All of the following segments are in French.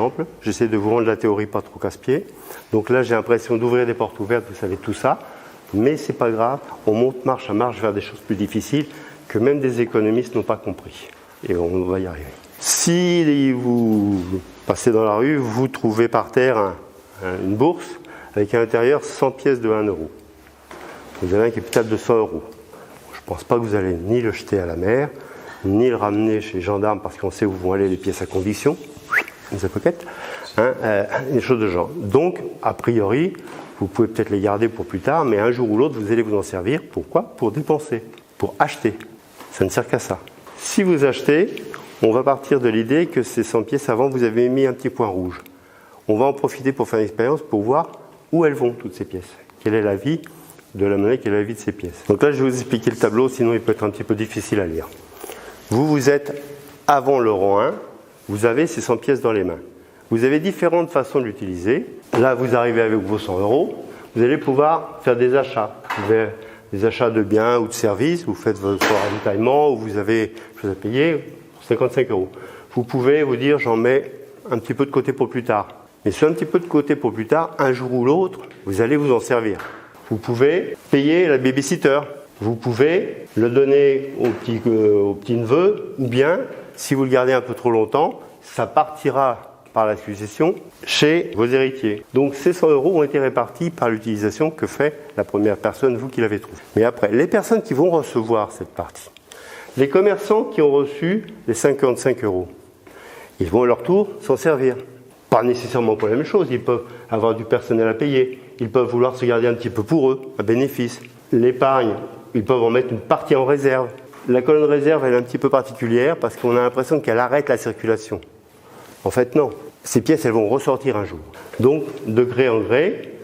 exemple, j'essaie de vous rendre la théorie pas trop casse-pied. Donc là, j'ai l'impression d'ouvrir des portes ouvertes, vous savez tout ça. Mais c'est pas grave, on monte marche à marche vers des choses plus difficiles que même des économistes n'ont pas compris. Et on va y arriver. Si vous passez dans la rue, vous trouvez par terre une bourse avec à l'intérieur 100 pièces de 1 euro. Vous avez un capital de 100 euros. Je ne pense pas que vous allez ni le jeter à la mer, ni le ramener chez les gendarmes parce qu'on sait où vont aller les pièces à conviction, les pocket, des choses de genre. Donc, a priori, vous pouvez peut-être les garder pour plus tard, mais un jour ou l'autre, vous allez vous en servir. Pourquoi ? Pour dépenser, pour acheter. Ça ne sert qu'à ça. Si vous achetez, on va partir de l'idée que ces 100 pièces, avant, vous avez mis un petit point rouge. On va en profiter pour faire une expérience, pour voir où elles vont, toutes ces pièces. Quelle est la vie de la monnaie, quelle est la vie de ces pièces. Donc là, je vais vous expliquer le tableau, sinon il peut être un petit peu difficile à lire. Vous êtes avant l'euro 1, vous avez ces 100 pièces dans les mains. Vous avez différentes façons de l'utiliser. Là, vous arrivez avec vos 100 euros. Vous allez pouvoir faire des achats. Vous avez des achats de biens ou de services. Vous faites votre ravitaillement ou vous avez chose à payer pour 55 euros. Vous pouvez vous dire, j'en mets un petit peu de côté pour plus tard. Mais ce un petit peu de côté pour plus tard, un jour ou l'autre, vous allez vous en servir. Vous pouvez payer la babysitter. Vous pouvez le donner au petit neveu. Ou bien, si vous le gardez un peu trop longtemps, ça partira par la succession chez vos héritiers. Donc ces 100 euros ont été répartis par l'utilisation que fait la première personne, vous qui l'avez trouvé. Mais après, les personnes qui vont recevoir cette partie, les commerçants qui ont reçu les 55 euros, ils vont à leur tour s'en servir. Pas nécessairement pour la même chose, ils peuvent avoir du personnel à payer, ils peuvent vouloir se garder un petit peu pour eux, un bénéfice. L'épargne, ils peuvent en mettre une partie en réserve. La colonne réserve, elle est un petit peu particulière parce qu'on a l'impression qu'elle arrête la circulation. En fait, non. Ces pièces, elles vont ressortir un jour. Donc, de gré en gré,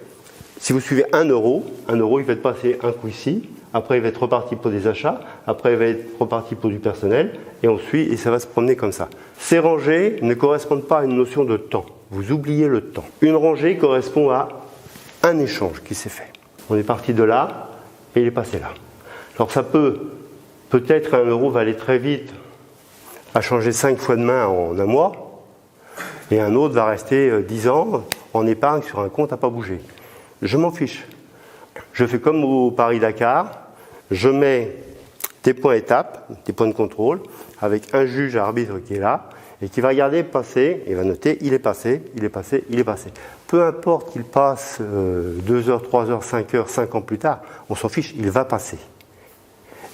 si vous suivez 1 euro, il va être passé un coup ici, après il va être reparti pour des achats, après il va être reparti pour du personnel, et on suit, et ça va se promener comme ça. Ces rangées ne correspondent pas à une notion de temps. Vous oubliez le temps. Une rangée correspond à un échange qui s'est fait. On est parti de là, et il est passé là. Alors ça peut-être 1 euro va aller très vite, à changer 5 fois de main en un mois, et un autre va rester 10 ans en épargne sur un compte à pas bouger. Je m'en fiche. Je fais comme au Paris-Dakar, je mets des points étapes, des points de contrôle, avec un juge arbitre qui est là, et qui va regarder passer, et va noter, il est passé, il est passé, il est passé. Peu importe qu'il passe 2 heures, 3 heures, 5 heures, 5 ans plus tard, on s'en fiche, il va passer.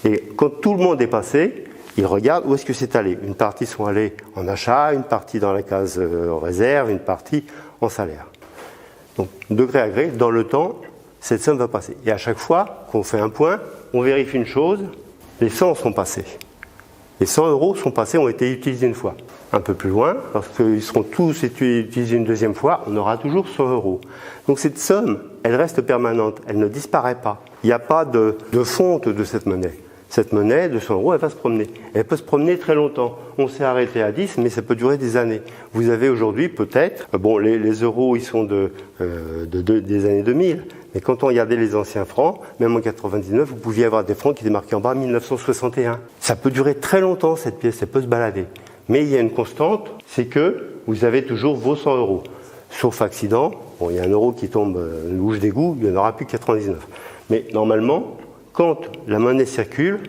Et quand tout le monde est passé, ils regardent où est-ce que c'est allé. Une partie sont allés en achat, une partie dans la case réserve, une partie en salaire. Donc, de gré à gré, dans le temps, cette somme va passer. Et à chaque fois qu'on fait un point, on vérifie une chose, les 100 sont passés. Les 100 euros sont passés, ont été utilisés une fois. Un peu plus loin, parce qu'ils seront tous utilisés une deuxième fois, on aura toujours 100 euros. Donc cette somme, elle reste permanente, elle ne disparaît pas. Il n'y a pas de fonte de cette monnaie. Cette monnaie de 100 euros, elle va se promener. Elle peut se promener très longtemps. On s'est arrêté à 10, mais ça peut durer des années. Vous avez aujourd'hui peut-être, les euros, ils sont des années 2000, mais quand on regardait les anciens francs, même en 99, vous pouviez avoir des francs qui étaient marqués en bas 1961. Ça peut durer très longtemps, cette pièce, elle peut se balader. Mais il y a une constante, c'est que vous avez toujours vos 100 euros. Sauf accident, il y a un euro qui tombe une bouche d'égout, il n'y en aura plus que 99. Mais normalement, quand la monnaie circule,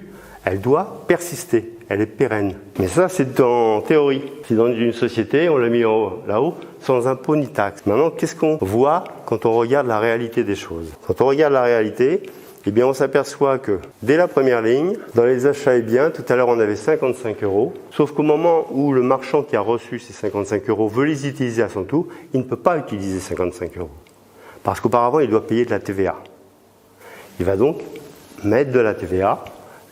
elle doit persister, elle est pérenne. Mais ça, c'est en théorie. C'est dans une société, on l'a mis là-haut, sans impôt ni taxe. Maintenant, qu'est-ce qu'on voit quand on regarde la réalité des choses ? Quand on regarde la réalité, eh bien, on s'aperçoit que dès la première ligne, dans les achats et biens, tout à l'heure, on avait 55 euros. Sauf qu'au moment où le marchand qui a reçu ces 55 euros veut les utiliser à son tour, il ne peut pas utiliser 55 euros. Parce qu'auparavant, il doit payer de la TVA. Il va donc mettre de la TVA,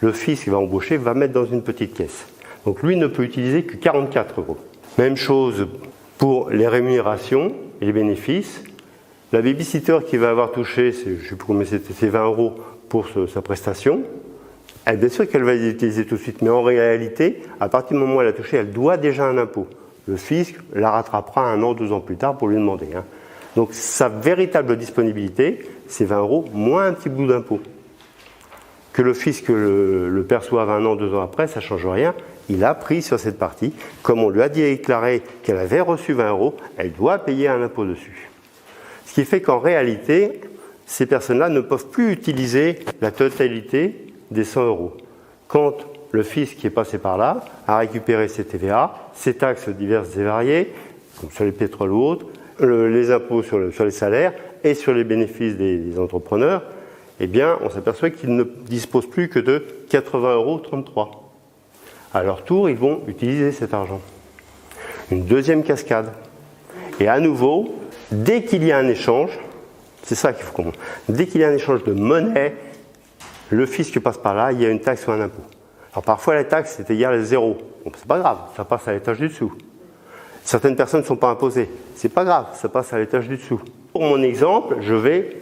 le fisc qui va embaucher va mettre dans une petite caisse. Donc lui ne peut utiliser que 44 euros. Même chose pour les rémunérations et les bénéfices. La babysitter qui va avoir touché, je ne sais plus combien c'était, c'est 20 euros pour sa prestation. Elle, bien sûr qu'elle va les utiliser tout de suite, mais en réalité, à partir du moment où elle a touché, elle doit déjà un impôt. Le fisc la rattrapera 1 an, 2 ans plus tard pour lui demander. Donc sa véritable disponibilité, c'est 20 euros moins un petit bout d'impôt. Que le fisc le perçoive 1 an, 2 ans après, ça ne change rien. il a pris sur cette partie. Comme on lui a déclaré qu'elle avait reçu 20 €, elle doit payer un impôt dessus. Ce qui fait qu'en réalité, ces personnes-là ne peuvent plus utiliser la totalité des 100 €. Quand le fisc qui est passé par là a récupéré ses TVA, ses taxes diverses et variées, comme sur les pétroles ou autres, les impôts sur les salaires et sur les bénéfices des entrepreneurs, eh bien, on s'aperçoit qu'ils ne disposent plus que de 80,33 €. À leur tour, ils vont utiliser cet argent. Une deuxième cascade. Et à nouveau, dès qu'il y a un échange, c'est ça qu'il faut comprendre, dès qu'il y a un échange de monnaie, le fisc passe par là, il y a une taxe ou un impôt. Alors parfois la taxe c'est égal à 0. Bon, c'est pas grave, ça passe à l'étage du dessous. Certaines personnes ne sont pas imposées. C'est pas grave, ça passe à l'étage du dessous. Pour mon exemple, je vais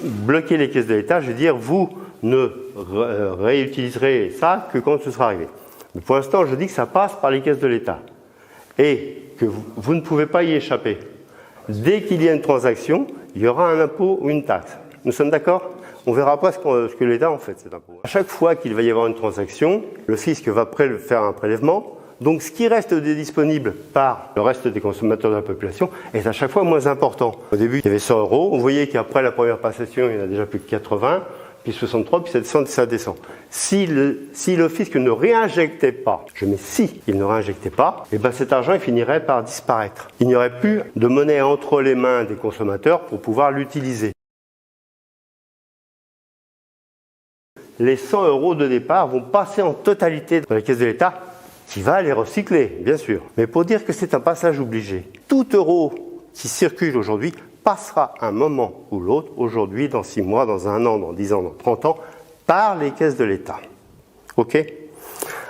bloquer les caisses de l'État. Je vais dire, vous ne réutiliserez ça que quand ce sera arrivé. Mais pour l'instant, je dis que ça passe par les caisses de l'État. Et que vous ne pouvez pas y échapper. Dès qu'il y a une transaction, il y aura un impôt ou une taxe. Nous sommes d'accord ? On verra pas ce que l'État en fait, cet impôt. À chaque fois qu'il va y avoir une transaction, le fisc va faire un prélèvement. Donc ce qui reste disponible par le reste des consommateurs de la population est à chaque fois moins important. Au début, il y avait 100 €. Vous voyez qu'après la première passation, il y en a déjà plus de 80, puis 63, puis 700, ça descend. Si le fisc ne réinjectait pas, je mets si il ne réinjectait pas, et ben cet argent il finirait par disparaître. Il n'y aurait plus de monnaie entre les mains des consommateurs pour pouvoir l'utiliser. Les 100 € de départ vont passer en totalité dans la caisse de l'État, qui va les recycler, bien sûr. Mais pour dire que c'est un passage obligé, tout euro qui circule aujourd'hui passera un moment ou l'autre, aujourd'hui, dans 6 mois, dans 1 an, dans 10 ans, dans 30 ans, par les caisses de l'État. OK ?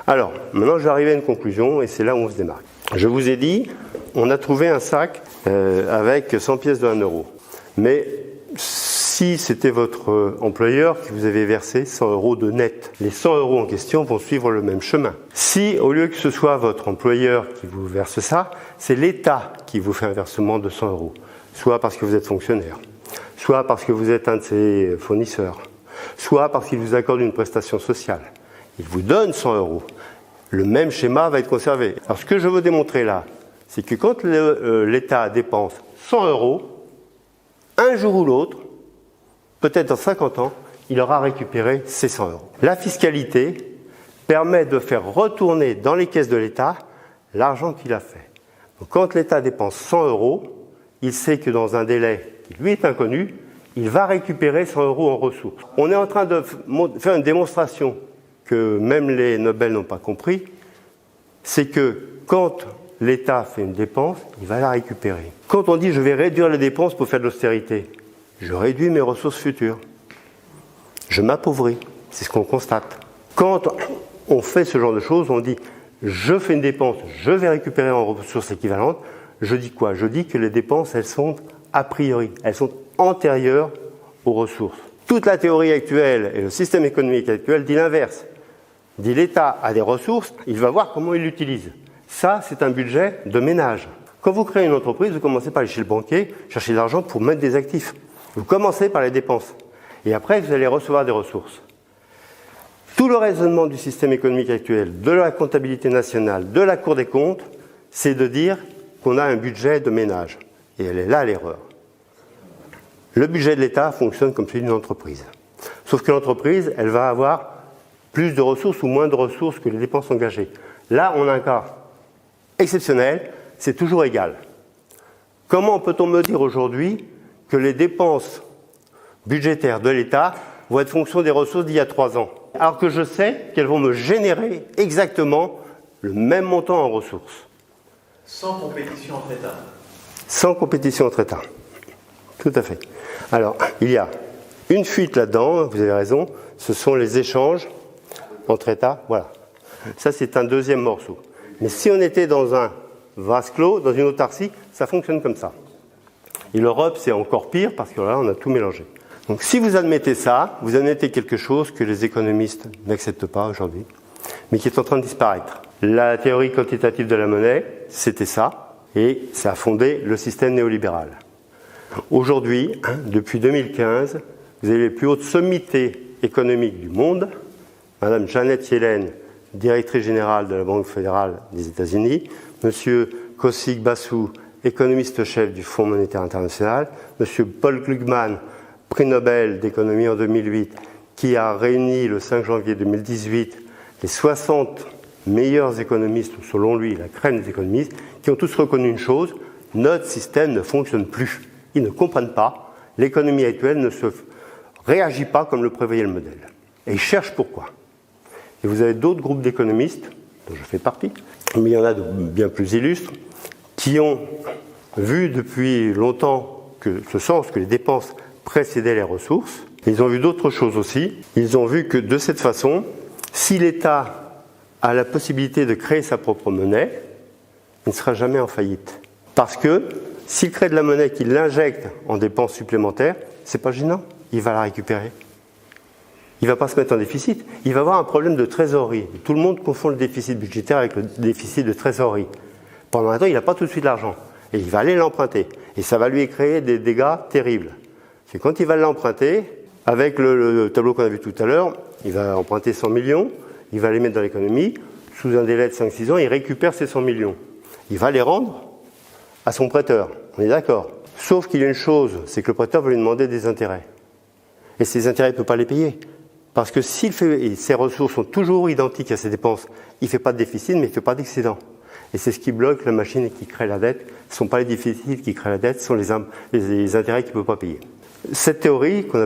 Alors, maintenant je vais arriver à une conclusion, et c'est là où on se démarque. Je vous ai dit, on a trouvé un sac avec 100 pièces de 1 €. Mais si c'était votre employeur qui vous avait versé 100 € de net, les 100 € en question vont suivre le même chemin. Si, au lieu que ce soit votre employeur qui vous verse ça, c'est l'État qui vous fait un versement de 100 €, soit parce que vous êtes fonctionnaire, soit parce que vous êtes un de ses fournisseurs, soit parce qu'il vous accorde une prestation sociale, il vous donne 100 €. Le même schéma va être conservé. Alors ce que je veux démontrer là, c'est que quand l'État dépense 100 €, un jour ou l'autre, peut-être dans 50 ans, il aura récupéré ces 100 €. La fiscalité permet de faire retourner dans les caisses de l'État l'argent qu'il a fait. Donc, quand l'État dépense 100 €, il sait que dans un délai qui lui est inconnu, il va récupérer 100 € en ressources. On est en train de faire une démonstration que même les Nobel n'ont pas compris, c'est que quand l'État fait une dépense, il va la récupérer. Quand on dit je vais réduire les dépenses pour faire de l'austérité, je réduis mes ressources futures. Je m'appauvris. C'est ce qu'on constate. Quand on fait ce genre de choses, on dit je fais une dépense, je vais récupérer en ressources équivalentes. Je dis quoi ? Je dis que les dépenses, elles sont a priori, elles sont antérieures aux ressources. Toute la théorie actuelle et le système économique actuel dit l'inverse. Dit l'État a des ressources, il va voir comment il l'utilise. Ça, c'est un budget de ménage. Quand vous créez une entreprise, vous commencez par aller chez le banquier, chercher de l'argent pour mettre des actifs. Vous commencez par les dépenses. Et après, vous allez recevoir des ressources. Tout le raisonnement du système économique actuel, de la comptabilité nationale, de la Cour des comptes, c'est de dire qu'on a un budget de ménage. Et elle est là l'erreur. Le budget de l'État fonctionne comme celui d'une entreprise. Sauf que l'entreprise, elle va avoir plus de ressources ou moins de ressources que les dépenses engagées. Là, on a un cas exceptionnel, c'est toujours égal. Comment peut-on me dire aujourd'hui que les dépenses budgétaires de l'État vont être fonction des ressources d'il y a 3 ans, alors que je sais qu'elles vont me générer exactement le même montant en ressources. Sans compétition entre États. Sans compétition entre États. Tout à fait. Alors, il y a une fuite là-dedans, vous avez raison, ce sont les échanges entre États. Voilà. Ça, c'est un deuxième morceau. Mais si on était dans un vase clos, dans une autarcie, ça fonctionne comme ça. Et l'Europe, c'est encore pire parce que là, on a tout mélangé. Donc, si vous admettez ça, vous admettez quelque chose que les économistes n'acceptent pas aujourd'hui, mais qui est en train de disparaître. La théorie quantitative de la monnaie, c'était ça, et ça a fondé le système néolibéral. Aujourd'hui, depuis 2015, vous avez les plus hautes sommités économiques du monde. Madame Janet Yellen directrice générale de la Banque fédérale des États-Unis, M. Kaushik Basu, économiste-chef du Fonds monétaire international, M. Paul Krugman, prix Nobel d'économie en 2008, qui a réuni le 5 janvier 2018 les 60 meilleurs économistes, selon lui, la crème des économistes, qui ont tous reconnu une chose, notre système ne fonctionne plus. Ils ne comprennent pas, l'économie actuelle ne se réagit pas comme le prévoyait le modèle. Et ils cherchent pourquoi. Et vous avez d'autres groupes d'économistes, dont je fais partie, mais il y en a de bien plus illustres, qui ont vu depuis longtemps que les dépenses précédaient les ressources. Ils ont vu d'autres choses aussi. Ils ont vu que de cette façon, si l'État a la possibilité de créer sa propre monnaie, il ne sera jamais en faillite. Parce que s'il crée de la monnaie qu'il l'injecte en dépenses supplémentaires, c'est pas gênant, il va la récupérer. Il ne va pas se mettre en déficit, il va avoir un problème de trésorerie. Tout le monde confond le déficit budgétaire avec le déficit de trésorerie. Pendant un temps, il n'a pas tout de suite l'argent. Et il va aller l'emprunter. Et ça va lui créer des dégâts terribles. C'est quand il va l'emprunter, avec le tableau qu'on a vu tout à l'heure, il va emprunter 100 millions, il va les mettre dans l'économie, sous un délai de 5-6 ans, il récupère ces 100 millions. Il va les rendre à son prêteur, on est d'accord. Sauf qu'il y a une chose, c'est que le prêteur va lui demander des intérêts. Et ces intérêts, il ne peut pas les payer. Parce que s'il fait, ses ressources sont toujours identiques à ses dépenses, il ne fait pas de déficit, mais il ne fait pas d'excédent. Et c'est ce qui bloque la machine et qui crée la dette. Ce ne sont pas les déficits qui créent la dette, ce sont les intérêts qu'il ne peut pas payer. Cette théorie, qu'on appelle